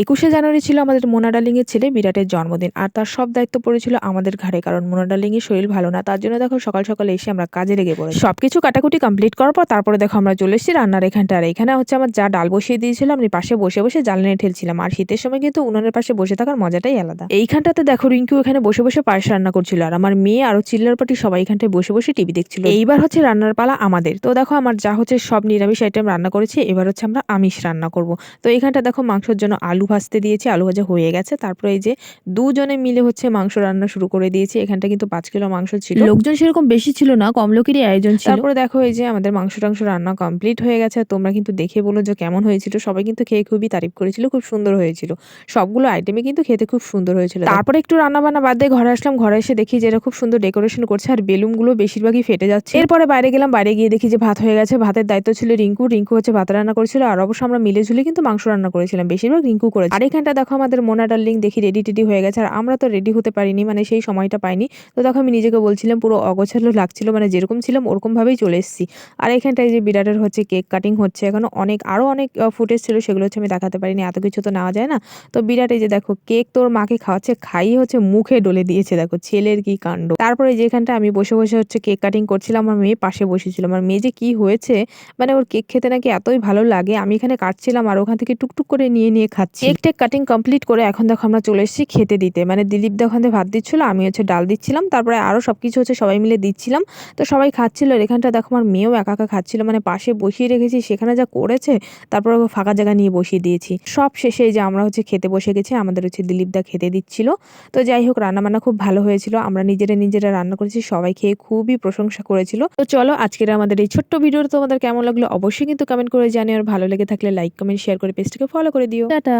21শে জানুয়ারি ছিল আমাদের মোনা ডার্লিং এর ছেলে বিরাটের জন্মদিন। আর তার সব দায়িত্ব পড়েছিল আমাদের ঘাড়ে। কারণ মোনা ডার্লিং এর শরীর ভালো না। তার জন্য দেখো সকাল সকাল এসে আমরা কাজে লেগে পড়েছি। সবকিছু কাটাকুটি কমপ্লিট করার পর তারপরে দেখো আমরা চলে এসেছি রান্নার এখানটা। আর এখানে হচ্ছে আমার যা ডাল বসিয়ে দিয়েছিলাম, আমি পাশে বসে বসে জ্বালানি ঠেলছিলাম। আর শীতের সময় কিন্তু উনুনের পাশে বসে থাকার মজাটাই আলাদা। এইখানটাতে দেখো রিঙ্কু এখানে বসে বসে পায়েস রান্না করছিল। আর আমার মেয়ে আরো চিল্লার পাটি সবাই এখানটায় বসে বসে টিভি দেখছিল। এইবার হচ্ছে রান্নার পালা আমাদের। তো দেখো আমার যা হচ্ছে সব নিরামিষ আইটেম রান্না করেছি। এবার হচ্ছে আমরা আমিষ রান্না করব। তো এখানটা দেখো মাংসের জন্য আলু ভাজতে দিয়েছি, আলু ভাজা হয়ে গেছে। তারপরে এই যে দুজনে মিলে হচ্ছে মাংস রান্না শুরু করে দিয়েছি। এখানটা কিন্তু 5 কিলো মাংস ছিল। লোকজন সেরকম বেশি ছিল না, কম লোকেরই আয়োজন ছিল। তারপরে দেখো এই যে আমাদের মাংস টাংস রান্না কমপ্লিট হয়ে গেছে। তোমরা কিন্তু দেখে বলো যে কেমন হয়েছিল। সবাই কিন্তু খেয়ে খুবই তারিফ করেছিল, খুব সুন্দর হয়েছিল। সবগুলো আইটেমে কিন্তু খেতে খুব সুন্দর হয়েছিল। তারপরে একটু রান্না বান্না বাদ দিয়ে ঘরে আসলাম। ঘরে এসে দেখি যে এটা খুব সুন্দর ডেকোরেশন করছে আর বেলুনগুলো বেশিরভাগই ফেটে যাচ্ছে। এরপরে বাইরে গেলাম, বাইরে গিয়ে দেখি যে ভাত হয়ে গেছে। ভাতের দায়িত্ব ছিল রিঙ্কু হচ্ছে ভাত রান্না করেছিল। আর অবশ্য আমরা মিলে ঝুলে কিন্তু মাংস রান্না করেছিলাম, বেশিরভাগ রিঙ্কু করেছে। আর এখানটা দেখো আমাদের মোনা ডার্লিং দেখি রেডি টেডি হয়ে গেছে। আর আমরা তো রেডি হতে পারিনি, মানে সেই সময়টা পাইনি। তো দেখো আমি নিজেকে বলছিলাম পুরো অগোছালো লাগছিল, মানে যেরকম ছিলাম ওরকম ভাবেই চলে এসেছি। আর এখানটায় যে বিরাটের হচ্ছে কেক কাটিং হচ্ছে, এখনো আরো অনেক ফুটেজ ছিল, সেগুলো হচ্ছে আমি দেখাতে পারিনি, এত কিছু তো নেওয়া যায় না। তো বিরাট এই যে দেখো কেক তোর মাকে খাওয়াচ্ছে, খাইয়ে হচ্ছে মুখে ডলে দিয়েছে। দেখো ছেলের কি কাণ্ড। তারপরে যেখানটা আমি বসে বসে হচ্ছে কেক কাটিং করছিলাম, আমার মেয়ে পাশে বসেছিল। আমার মেয়ে যে কি হয়েছে, মানে ওর কেক খেতে নাকি এতই ভালো লাগে। আমি এখানে কাটছিলাম আর ওখান থেকে টুকটুক করে নিয়ে নিয়ে খাচ্ছি। কেক টেক কাটিং কমপ্লিট করে এখন দেখো আমরা চলে এসেছি খেতে দিতে। মানে দিলীপ দা ওখান থেকে ভাত দিচ্ছিল, আমি হচ্ছে ডাল দিচ্ছিলাম, তারপরে আরো সবকিছু হচ্ছে সবাই মিলে দিচ্ছিলাম। তো সবাই খাচ্ছিল। আর এখানটা দেখো আমার মেয়েও একা একা খাচ্ছিল, মানে পাশে বসিয়ে রেখেছি, সেখানে যা করেছে। তারপর ওকে ফাঁকা জায়গা নিয়ে বসিয়ে দিয়েছি। সব শেষে যে আমরা হচ্ছে খেতে বসে গেছি, আমাদের হচ্ছে দিলীপ দা খেতে দিচ্ছিল। তো যাই হোক রান্না বান্না খুব ভালো হয়েছিল। আমরা নিজেরা রান্না করেছি, সবাই খেয়ে খুবই প্রশংসা করেছিল। তো চলো আজকের আমাদের এই ছোট্ট ভিডিওটা তোমাদের কেমন লাগলো অবশ্যই কিন্তু কমেন্ট করে জানিও। আর ভালো লেগে থাকলে লাইক কমেন্ট শেয়ার করে পেজটাকে ফলো করে দিও। টাটা।